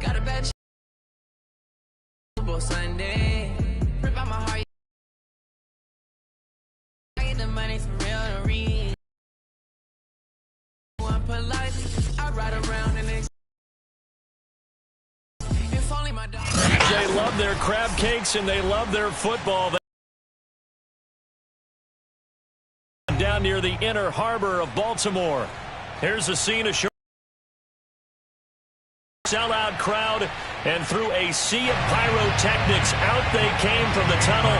Got a bad Sunday. Rip out my heart. I get the money for real to read. One politely, I ride around and if only my dog. They love their crab cakes and they love their football. Down near the inner harbor of Baltimore. Here's a scene of sellout crowd, and through a sea of pyrotechnics, out they came from the tunnel.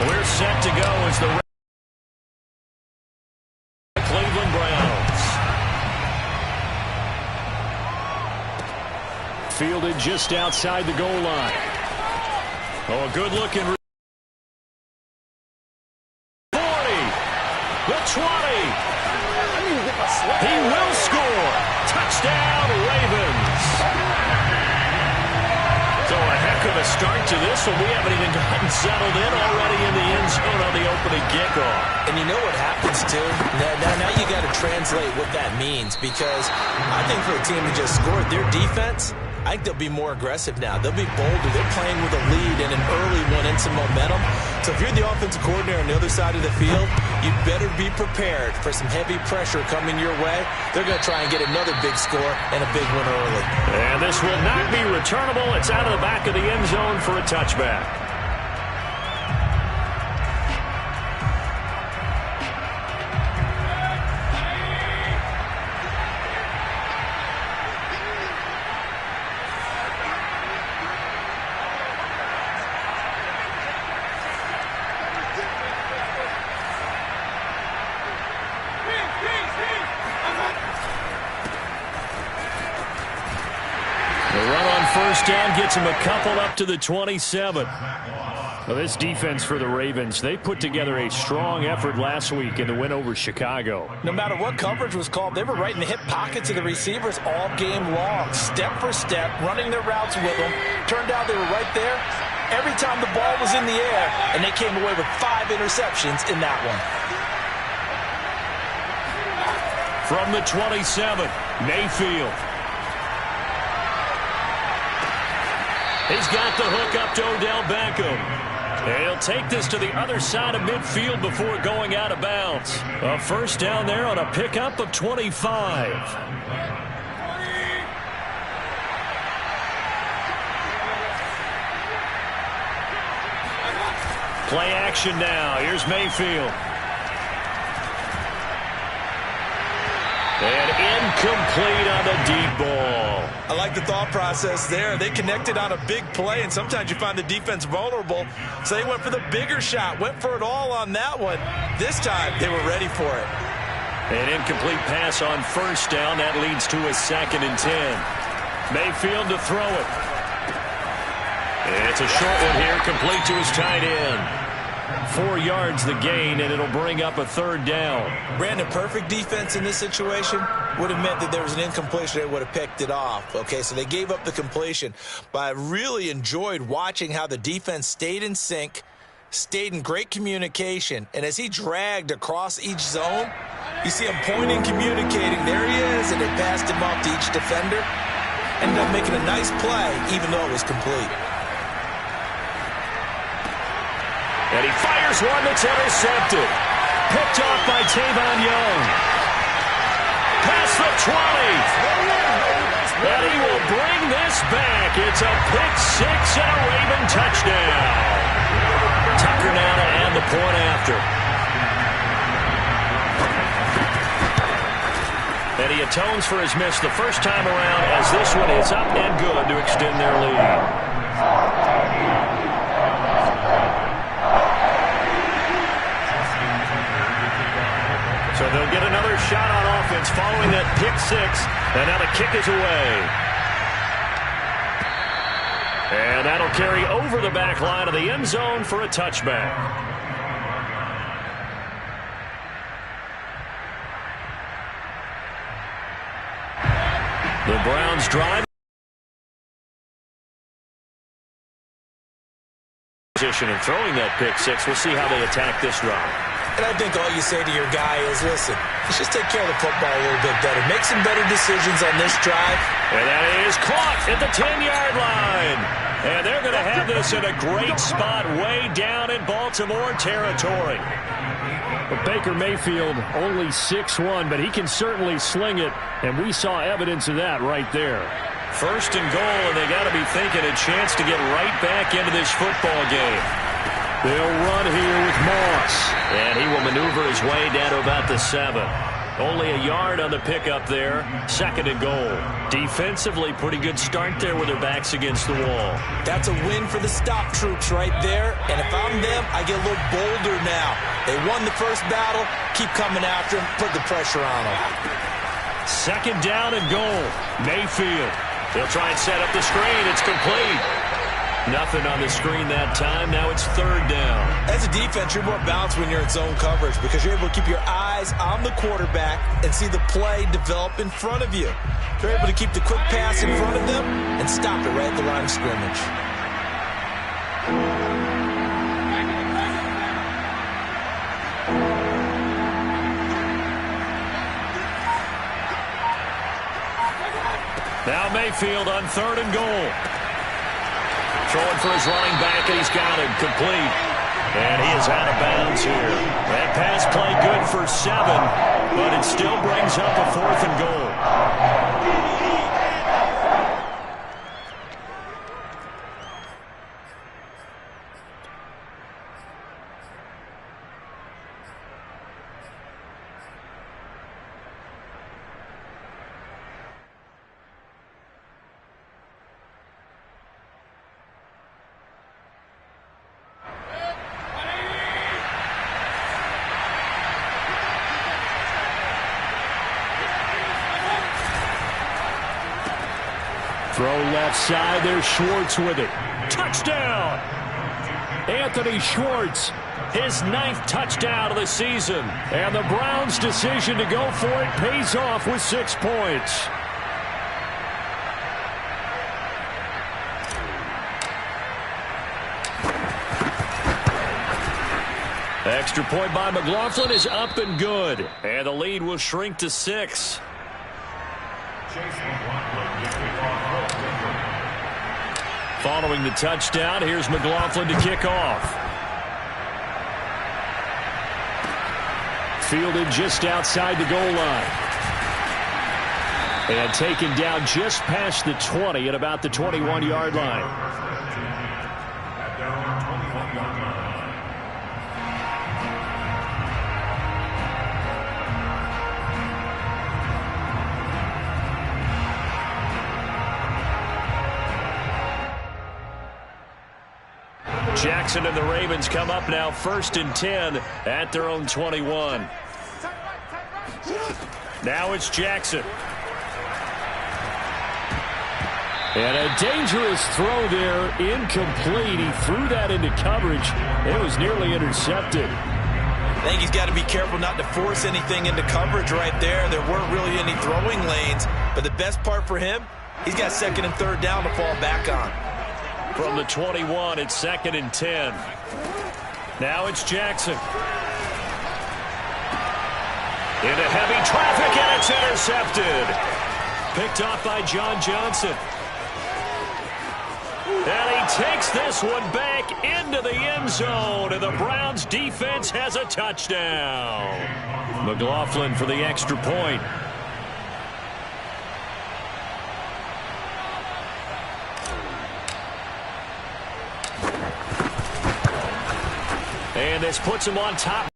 We're set to go as the Cleveland Browns. Fielded just outside the goal line. Oh, a good looking 40, the 20. He will score. Touchdown, Ravens. So a heck of a start to this one. We haven't even gotten settled in already in the end zone on the opening kickoff. And you know what happens, too? Now you got to translate what that means, because I think for a team to just score, their defense, I think they'll be more aggressive now. They'll be bolder. They're playing with a lead and an early one and some momentum. So if you're the offensive coordinator on the other side of the field, you better be prepared for some heavy pressure coming your way. They're going to try and get another big score and a big one early. And this will not be returnable. It's out of the back of the end zone for a touchback. First down gets him a couple up to the 27. Well, this defense for the Ravens, they put together a strong effort last week in the win over Chicago. No matter what coverage was called, they were right in the hip pockets of the receivers all game long, step for step, running their routes with them. Turned out they were right there every time the ball was in the air, and they came away with 5 interceptions in that one. From the 27, Mayfield. He's got the hook up to Odell Beckham. And he'll take this to the other side of midfield before going out of bounds. A first down there on a pickup of 25. Play action now. Here's Mayfield. And incomplete on the deep ball. I like the thought process there. They connected on a big play, and sometimes you find the defense vulnerable. So they went for the bigger shot, went for it all on that one. This time, they were ready for it. An incomplete pass on first down. That leads to a 2nd and 10. Mayfield to throw it. It's a short one here, complete to his tight end. 4 yards the gain, and it'll bring up a 3rd down. Brandon, perfect defense in this situation would have meant that there was an incompletion. They would have picked it off. Okay, so they gave up the completion. But I really enjoyed watching how the defense stayed in sync, stayed in great communication, and as he dragged across each zone, you see him pointing, communicating. There he is, and they passed him off to each defender. Ended up making a nice play, even though it was complete. And he fires one that's intercepted. Picked off by Tavon Young. Past the 20. And he will bring this back. It's a pick 6 and a Raven touchdown. Tucker now to add the point after. And he atones for his miss the first time around, as this one is up and good to extend their lead. So they'll get another shot on offense following that pick 6, and now the kick is away. And that'll carry over the back line of the end zone for a touchback. The Browns drive. position and throwing that pick six. We'll see how they attack this drive. And I think all you say to your guy is, listen, let's just take care of the football a little bit better. Make some better decisions on this drive. And that is caught at the 10-yard line. And they're going to have this in a great spot way down in Baltimore territory. But Baker Mayfield only 6'1", but he can certainly sling it, and we saw evidence of that right there. First and goal, and they got to be thinking a chance to get right back into this football game. They'll run here with Moss. And he will maneuver his way down to about the 7. Only a yard on the pickup there. Second and goal. Defensively, pretty good start there with their backs against the wall. That's a win for the stop troops right there. And if I'm them, I get a little bolder now. They won the first battle. Keep coming after them. Put the pressure on them. Second down and goal. Mayfield. He'll try and set up the screen. It's complete. Nothing on the screen that time. Now it's third down. As a defense, you're more balanced when you're in zone coverage because you're able to keep your eyes on the quarterback and see the play develop in front of you. You're able to keep the quick pass in front of them and stop it right at the line of scrimmage. Now Mayfield on third and goal. Throwing for his running back, and he's got him complete. And he is out of bounds here. That pass play good for 7, but it still brings up a fourth and goal. Throw left side. There's Schwartz with it. Touchdown! Anthony Schwartz, His 9th touchdown of the season. and the Browns' decision to go for it pays off with 6 points. Extra point by McLaughlin is up and good. And the lead will shrink to 6. Following the touchdown, here's McLaughlin to kick off. Fielded just outside the goal line. And taken down just past the 20 at about the 21-yard line. Jackson and the Ravens come up now first and 10 at their own 21. Now it's Jackson. And a dangerous throw there, incomplete. He threw that into coverage. It was nearly intercepted. I think he's got to be careful not to force anything into coverage right there. There weren't really any throwing lanes, but the best part for him, he's got second and third down to fall back on. From the 21, it's second and 10. Now it's Jackson. Into heavy traffic, and it's intercepted. Picked off by John Johnson. And he takes this one back into the end zone, and the Browns defense has a touchdown. McLaughlin for the extra point. And this puts him on top.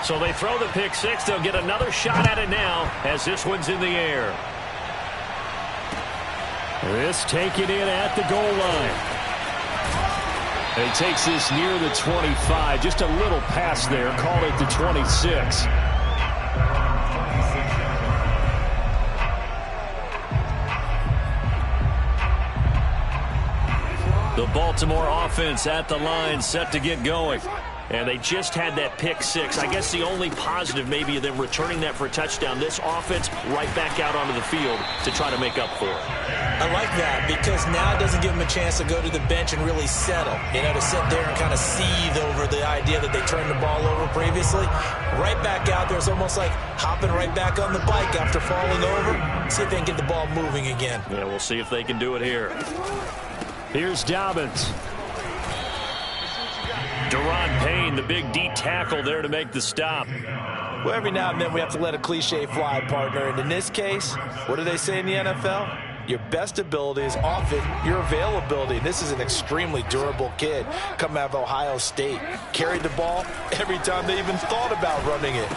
So they throw the pick six. They'll get another shot at it now as this one's in the air. This taken in at the goal line. And he takes this near the 25. Just a little pass there. Call it the 26. The Baltimore offense at the line, set to get going. And they just had that pick six. I guess the only positive maybe of them returning that for a touchdown. This offense right back out onto the field to try to make up for it. I like that because now it doesn't give them a chance to go to the bench and really settle. To sit there and kind of seethe over the idea that they turned the ball over previously. Right back out there. It's almost like hopping right back on the bike after falling over. See if they can get the ball moving again. Yeah, we'll see if they can do it here. Here's Dobbins. Deron Payne, the big D tackle there to make the stop. Well, every now and then we have to let a cliche fly, partner. And in this case, what do they say in the NFL? Your best ability is often your availability. This is an extremely durable kid coming out of Ohio State. Carried the ball every time they even thought about running it.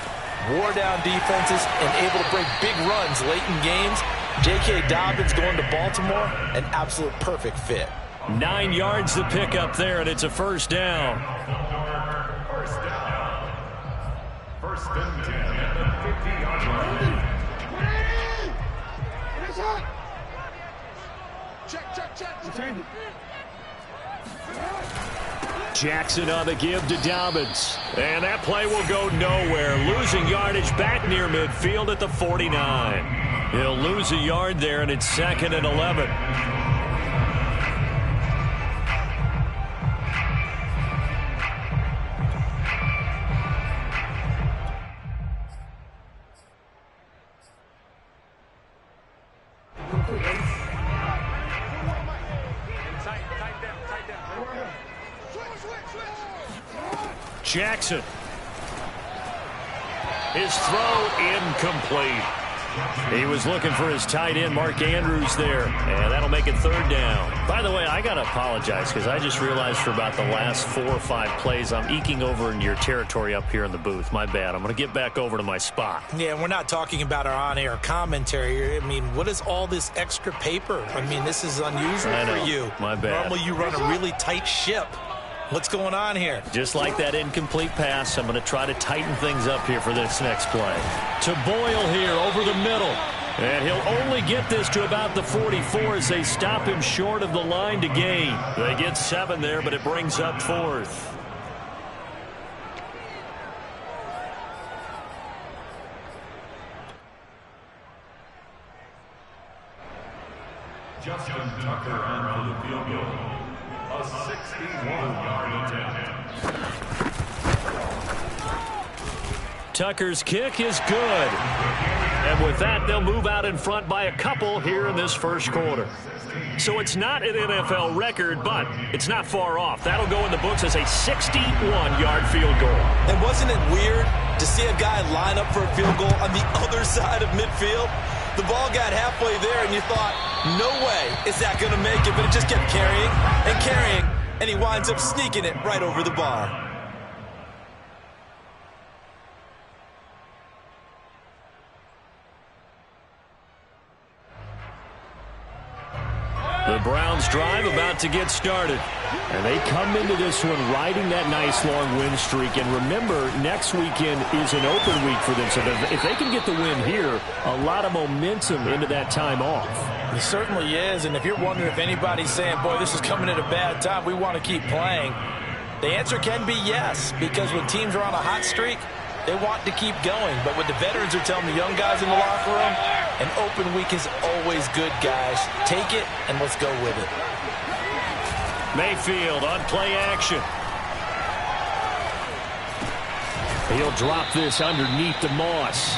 Wore down defenses and able to break big runs late in games. J.K. Dobbins going to Baltimore, an absolute perfect fit. 9 yards to pick up there, and it's a first down. First and 10 at the 50-yard line. Check. Jackson on the give to Dobbins. And that play will go nowhere. Losing yardage back near midfield at the 49. He'll lose a yard there, and it's 2nd and 11. Jackson. His throw incomplete. He was looking for his tight end, Mark Andrews, there. And that'll make it 3rd down. By the way, I got to apologize because I just realized for about the last 4 or 5 plays, I'm eking over into your territory up here in the booth. My bad. I'm going to get back over to my spot. Yeah, we're not talking about our on-air commentary. I mean, what is all this extra paper? I mean, this is unusual for you. My bad. Normally you run a really tight ship. What's going on here? Just like that incomplete pass, I'm going to try to tighten things up here for this next play. To Boyle here over the middle. And he'll only get this to about the 44 as they stop him short of the line to gain. They get 7 there, but it brings up 4th. Justin Tucker on for the field goal. A 61-yard attempt. Tucker's kick is good. And with that, they'll move out in front by a couple here in this first quarter. So it's not an NFL record, but it's not far off. That'll go in the books as a 61-yard field goal. And wasn't it weird to see a guy line up for a field goal on the other side of midfield? The ball got halfway there, and you thought, no way is that going to make it, but it just kept carrying and carrying, and he winds up sneaking it right over the bar. The Browns drive about to get started. And they come into this one riding that nice long win streak. And remember, next weekend is an open week for them. So if they can get the win here, a lot of momentum into that time off. It certainly is. And if you're wondering if anybody's saying, boy, this is coming at a bad time, we want to keep playing, the answer can be yes. Because when teams are on a hot streak, they want to keep going. But what the veterans are telling the young guys in the locker room, an open week is always good, guys. Take it, and let's go with it. Mayfield on play action. He'll drop this underneath the Moss.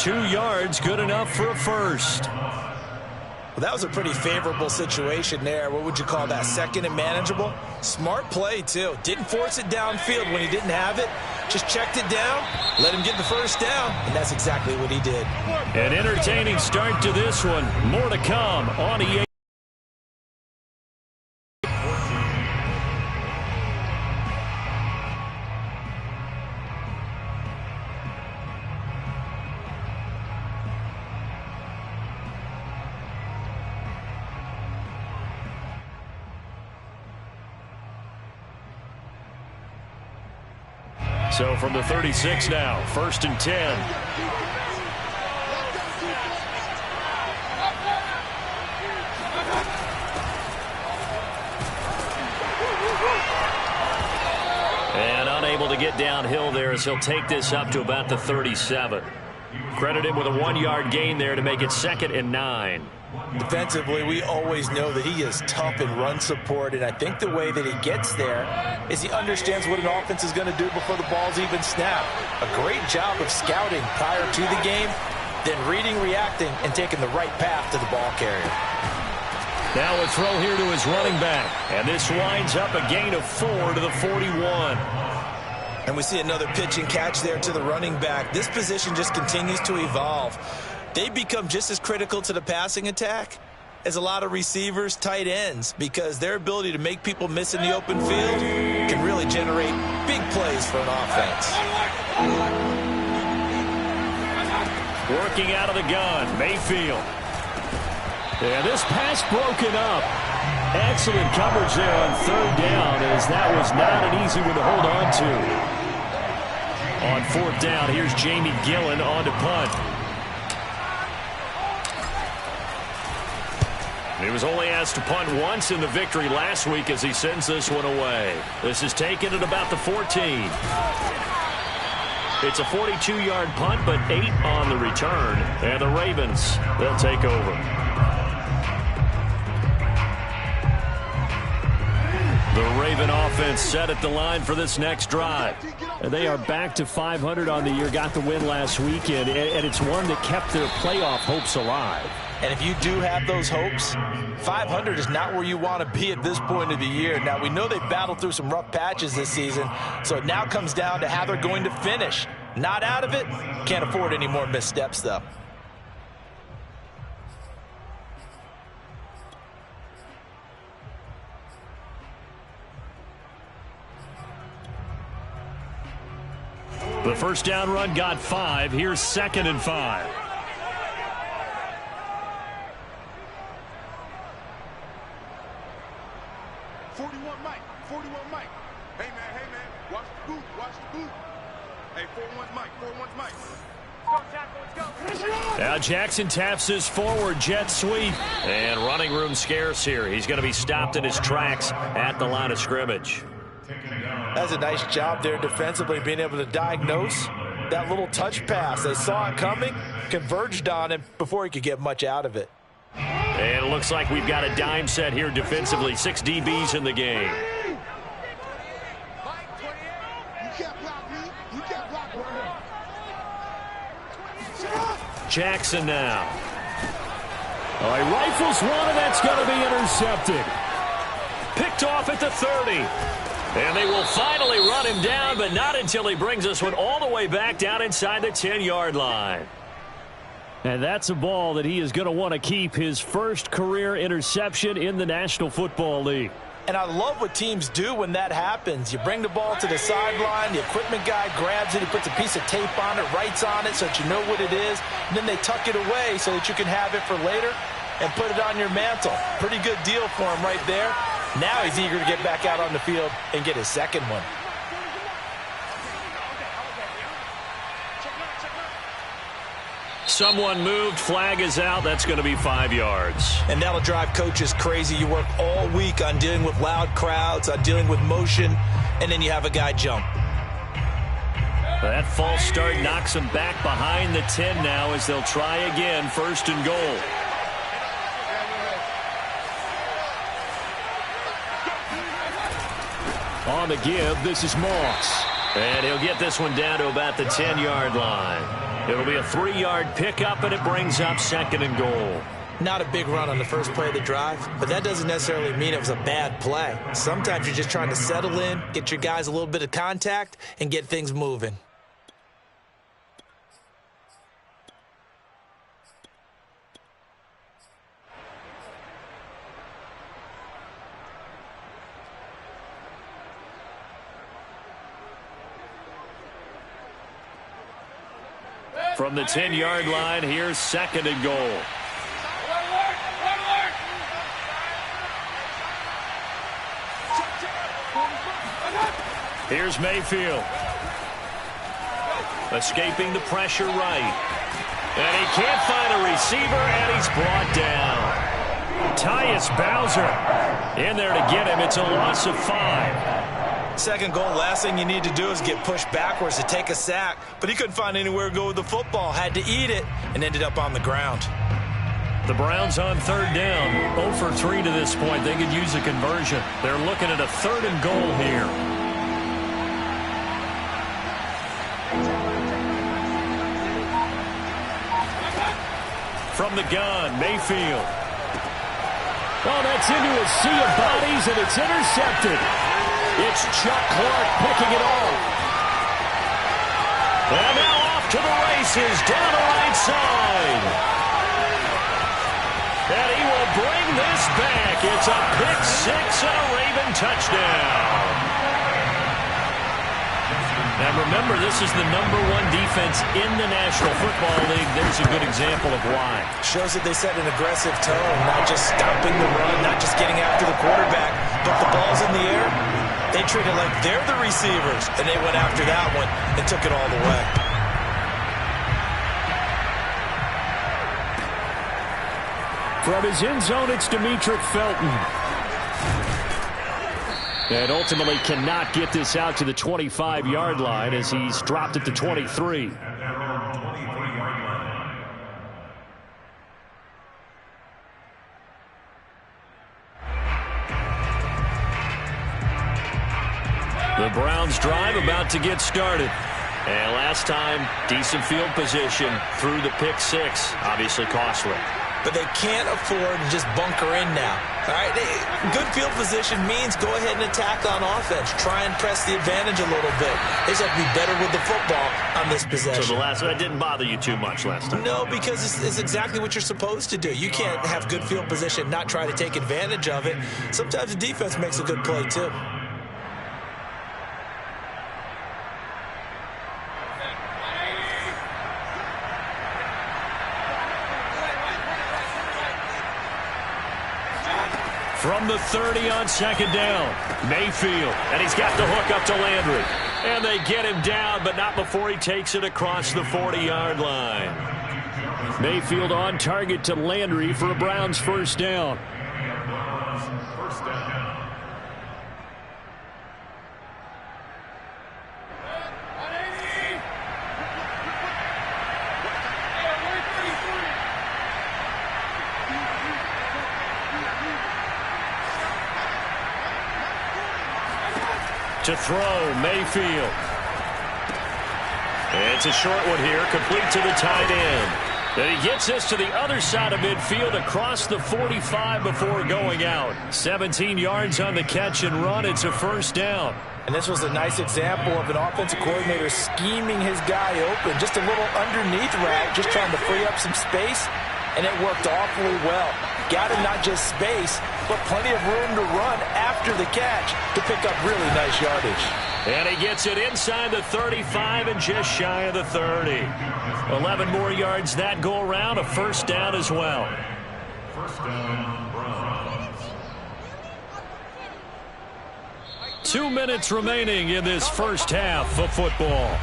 2 yards, good enough for a first. Well, that was a pretty favorable situation there. What would you call that? 2nd and manageable? Smart play, too. Didn't force it downfield when he didn't have it. Just checked it down, let him get the first down, and that's exactly what he did. An entertaining start to this one. More to come on EA. So from the 36 now, 1st and 10. to get downhill there as he'll take this up to about the 37. Credit him with a 1-yard gain there to make it 2nd and 9. Defensively, we always know that he is tough in run support, and I think the way that he gets there is he understands what an offense is going to do before the ball's even snapped. A great job of scouting prior to the game, then reading, reacting, and taking the right path to the ball carrier. Now a throw here to his running back, and this winds up a gain of 4 to the 41. And we see another pitch and catch there to the running back. This position just continues to evolve. They become just as critical to the passing attack as a lot of receivers, tight ends, because their ability to make people miss in the open field can really generate big plays for an offense. Working out of the gun, Mayfield. And this pass broken up. Excellent coverage there on 3rd down, as that was not an easy one to hold on to. On 4th down, here's Jamie Gillen on to punt. He was only asked to punt once in the victory last week as he sends this one away. This is taken at about the 14. It's a 42-yard punt, but 8 on the return. And the Ravens, they'll take over. The Raven offense set at the line for this next drive. They are back to 500 on the year, got the win last weekend, and it's one that kept their playoff hopes alive. And if you do have those hopes, 500 is not where you want to be at this point of the year. Now, we know they've battled through some rough patches this season, so it now comes down to how they're going to finish. Not out of it. Can't afford any more missteps, though. The first down run got 5. Here's 2nd and 5. Hey, man, watch the boot. Hey, 4-1's Mike. Let's go. Now Jackson taps his forward jet sweep. And running room scarce here. He's going to be stopped in his tracks at the line of scrimmage. That's a nice job there defensively, being able to diagnose that little touch pass. They saw it coming, converged on him before he could get much out of it. And it looks like we've got a dime set here defensively. 6 DBs in the game. Jackson now. Oh, he rifles one, and that's going to be intercepted. Picked off at the 30. And they will finally run him down, but not until he brings this one all the way back down inside the 10-yard line. And that's a ball that he is going to want to keep, his first career interception in the National Football League. And I love what teams do when that happens. You bring the ball to the sideline, the equipment guy grabs it, he puts a piece of tape on it, writes on it so that you know what it is, and then they tuck it away so that you can have it for later and put it on your mantle. Pretty good deal for him right there. Now he's eager to get back out on the field and get his second one. Someone moved, flag is out. That's going to be 5 yards. And that'll drive coaches crazy. You work all week on dealing with loud crowds, on dealing with motion, and then you have a guy jump. That false start knocks him back behind the 10 now as they'll try again, 1st and goal. On the give, this is Moss. And he'll get this one down to about the 10-yard line. It'll be a 3-yard pickup, and it brings up 2nd and goal. Not a big run on the first play of the drive, but that doesn't necessarily mean it was a bad play. Sometimes you're just trying to settle in, get your guys a little bit of contact, and get things moving. From the 10-yard line, here's 2nd and goal. Here's Mayfield. Escaping the pressure right. And he can't find a receiver, and he's brought down. Tyus Bowser in there to get him. It's a loss of 5. Second goal, last thing you need to do is get pushed backwards to take a sack. But he couldn't find anywhere to go with the football, had to eat it, and ended up on the ground. The Browns on third down, 0 for 3 to this point. They could use a conversion. They're looking at a 3rd and goal here. From the gun, Mayfield. Oh, that's into a sea of bodies, and it's intercepted. It's Chuck Clark picking it off. And now off to the races, down the right side. And he will bring this back. It's a pick 6 and a Raven touchdown. And remember, this is the #1 defense in the National Football League. There's a good example of why. Shows that they set an aggressive tone, not just stopping the run, not just getting after the quarterback, but the ball's in the air. They treat it like they're the receivers, and they went after that one and took it all the way. From his end zone, it's Demetric Felton. And ultimately cannot get this out to the 25-yard line as he's dropped at the 23. The Browns drive about to get started. And last time, decent field position through the pick 6. Obviously costly. But they can't afford to just bunker in now. All right, good field position means go ahead and attack on offense. Try and press the advantage a little bit. They just have to be better with the football on this possession. So the last one didn't bother you too much last time? No, because it's exactly what you're supposed to do. You can't have good field position, not try to take advantage of it. Sometimes the defense makes a good play, too. From the 30 on second down, Mayfield, and he's got the hook up to Landry. And they get him down, but not before he takes it across the 40-yard line. Mayfield on target to Landry for a Browns first down. To throw, Mayfield. It's a short one here, complete to the tight end. And he gets this to the other side of midfield across the 45 before going out. 17 yards on the catch and run. It's a first down. And this was a nice example of an offensive coordinator scheming his guy open. Just a little underneath route, just trying to free up some space. And it worked awfully well. Got him not just space, but plenty of room to run after the catch to pick up really nice yardage. And he gets it inside the 35 and just shy of the 30. 11 more yards that go around, a first down as well. First down, Browns. 2 minutes remaining in this first half of football.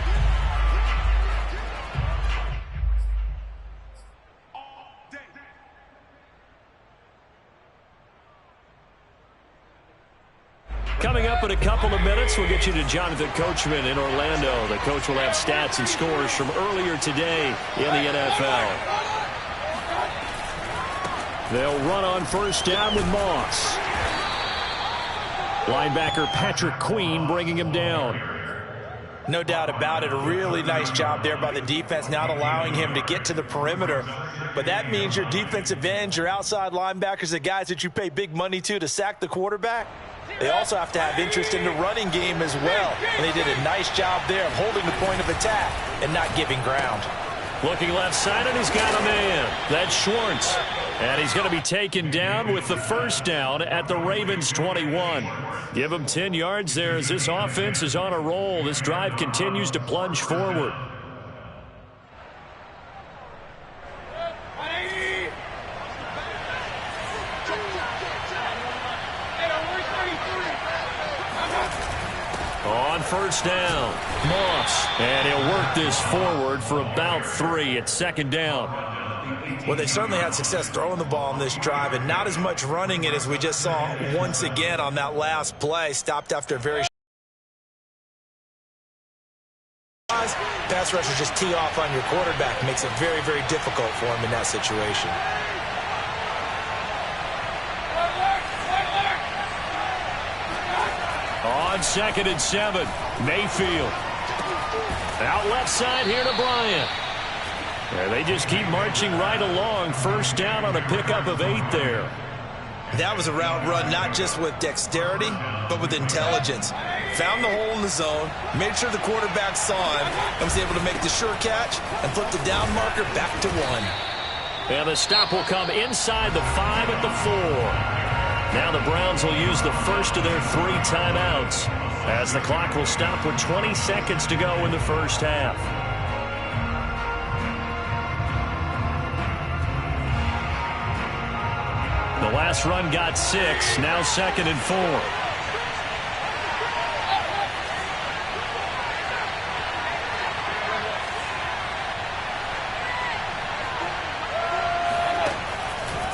Coming up in a couple of minutes, we'll get you to Jonathan Coachman in Orlando. The coach will have stats and scores from earlier today in the NFL. They'll run on first down with Moss. Linebacker Patrick Queen bringing him down. No doubt about it. A really nice job there by the defense, not allowing him to get to the perimeter. But that means your defensive ends, your outside linebackers, the guys that you pay big money to sack the quarterback, they also have to have interest in the running game as well. And they did a nice job there of holding the point of attack and not giving ground. Looking left side, and he's got a man. That's Schwartz. And he's going to be taken down with the first down at the Ravens 21. Give him 10 yards there as this offense is on a roll. This drive continues to plunge forward. On first down, Moss. And he'll work this forward for about 3 at second down. Well, they certainly had success throwing the ball on this drive and not as much running it as we just saw once again on that last play. Stopped after a very Pass rushers just tee off on your quarterback. Makes it very, very difficult for him in that situation. On 2nd and 7, Mayfield. Out left side here to Bryant. And they just keep marching right along. First down on a pickup of 8 there. That was a route run not just with dexterity, but with intelligence. Found the hole in the zone, made sure the quarterback saw him, and was able to make the sure catch and flip the down marker back to 1. And the stop will come inside the 5 at the 4. Now the Browns will use the first of their 3 timeouts, as the clock will stop with 20 seconds to go in the first half. The last run got 6, now 2nd and 4.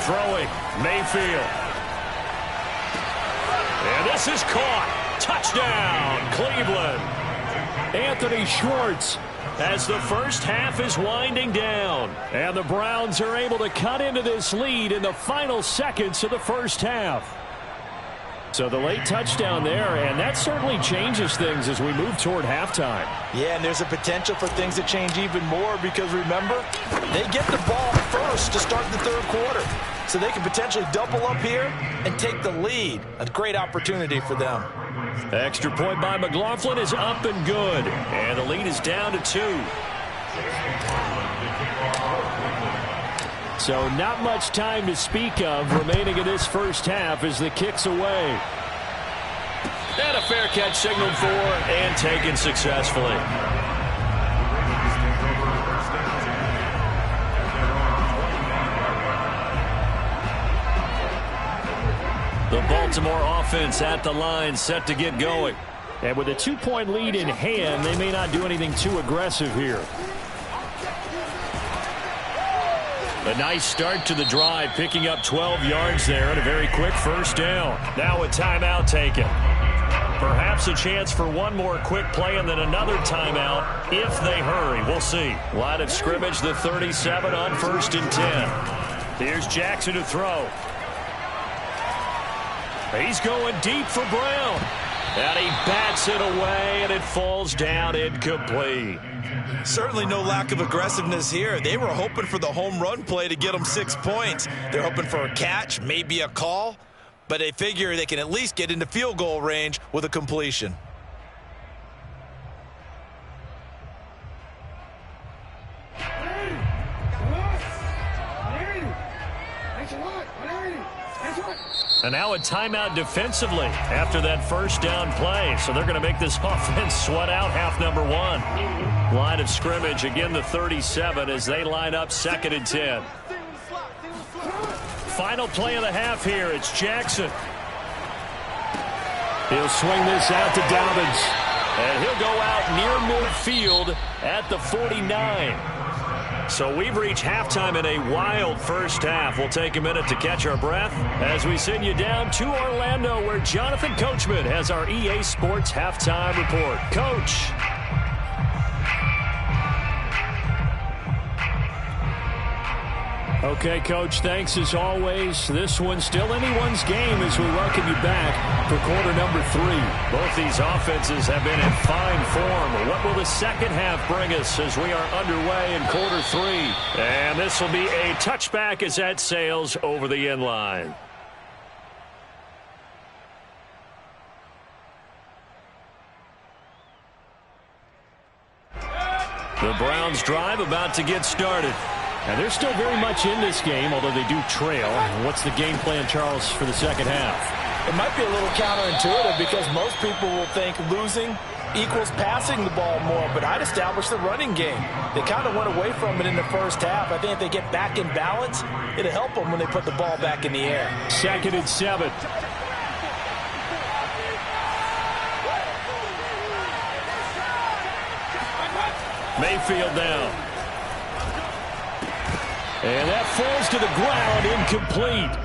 Throwing, Mayfield. And this is caught. Touchdown, Cleveland. Anthony Schwartz, as the first half is winding down. And the Browns are able to cut into this lead in the final seconds of the first half. So the late touchdown there, and that certainly changes things as we move toward halftime. Yeah, and there's a potential for things to change even more because, remember, they get the ball first to start the third quarter. So they can potentially double up here and take the lead. A great opportunity for them. Extra point by McLaughlin is up and good. And the lead is down to 2. So not much time to speak of remaining in this first half as the kick's away. And a fair catch signaled for and taken successfully. The Baltimore offense at the line, set to get going. And with a 2-point lead in hand, they may not do anything too aggressive here. A nice start to the drive, picking up 12 yards there and a very quick first down. Now a timeout taken. Perhaps a chance for one more quick play and then another timeout if they hurry. We'll see. Line of scrimmage, the 37 on 1st and 10. Here's Jackson to throw. He's going deep for Brown. And he bats it away, and it falls down incomplete. Certainly no lack of aggressiveness here. They were hoping for the home run play to get them 6 points. They're hoping for a catch, maybe a call, but they figure they can at least get into field goal range with a completion. And now a timeout defensively after that first down play. So they're going to make this offense sweat out half number 1. Line of scrimmage, again the 37 as they line up 2nd and 10. Final play of the half here. It's Jackson. He'll swing this out to Dobbins. And he'll go out near midfield at the 49. So we've reached halftime in a wild first half. We'll take a minute to catch our breath as we send you down to Orlando, where Jonathan Coachman has our EA Sports halftime report. Coach. Okay, Coach, thanks as always. This one's still anyone's game as we welcome you back for quarter number 3. Both these offenses have been in fine form. What will the second half bring us as we are underway in quarter 3? And this will be a touchback as that sails over the end line. The Browns drive about to get started. And they're still very much in this game, although they do trail. What's the game plan, Charles, for the second half? It might be a little counterintuitive because most people will think losing equals passing the ball more, but I'd establish the running game. They kind of went away from it in the first half. I think if they get back in balance, it'll help them when they put the ball back in the air. 2nd and 7. Mayfield down. And that falls to the ground, incomplete.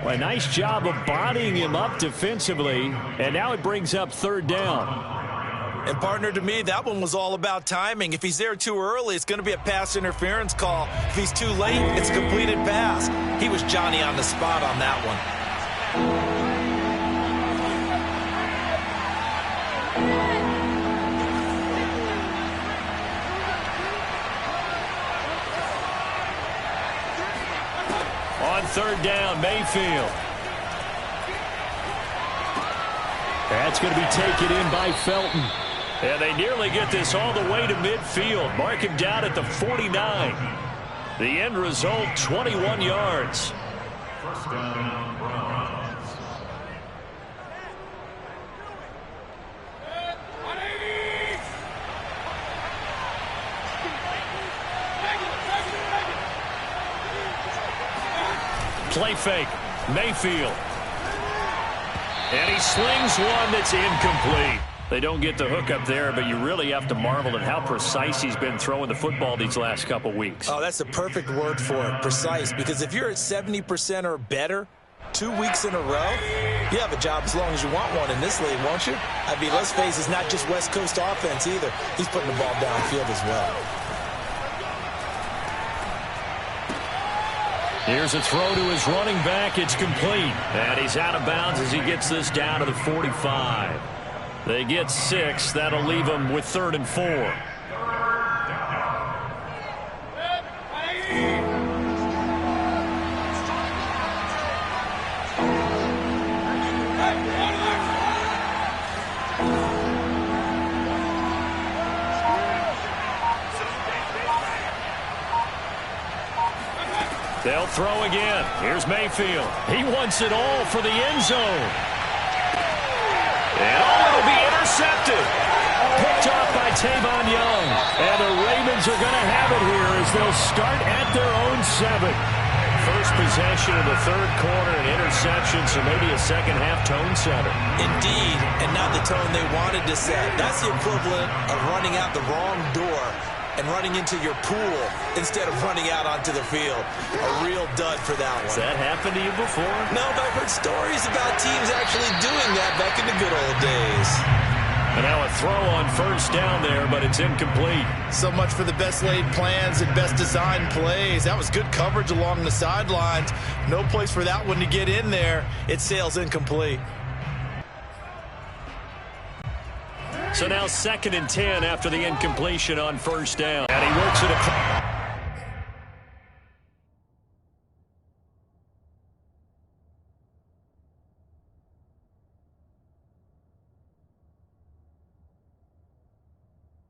Well, a nice job of bodying him up defensively. And now it brings up 3rd down. And partner, to me, that one was all about timing. If he's there too early, it's going to be a pass interference call. If he's too late, it's a completed pass. He was Johnny on the spot on that one. On third down, Mayfield. That's going to be taken in by Felton. And they nearly get this all the way to midfield. Mark him down at the 49. The end result, 21 yards. First down, Browns. Play fake. Mayfield. And he slings one that's incomplete. They don't get the hook up there, but you really have to marvel at how precise he's been throwing the football these last couple weeks. Oh, that's the perfect word for it, precise, because if you're at 70% or better 2 weeks in a row, you have a job as long as you want one in this league, won't you? I mean, let's face it, it's not just West Coast offense either. He's putting the ball downfield as well. Here's a throw to his running back. It's complete. And he's out of bounds as he gets this down to the 45. They get 6. That'll leave them with 3rd and 4. They'll throw again. Here's Mayfield. He wants it all for the end zone. And it'll be intercepted. Picked off by Tavon Young. And the Ravens are going to have it here as they'll start at their own 7. First possession of the third quarter, an interception, so maybe a second-half tone setter. Indeed, and not the tone they wanted to set. That's the equivalent of running out the wrong door and running into your pool instead of running out onto the field. A real dud for that one. Has that happened to you before? No, but I've heard stories about teams actually doing that back in the good old days. And now a throw on first down there, but it's incomplete. So much for the best laid plans and best designed plays. That was good coverage along the sidelines. No place for that one to get in there. It sails incomplete. So now 2nd and 10 after the incompletion on first down. And he works it across.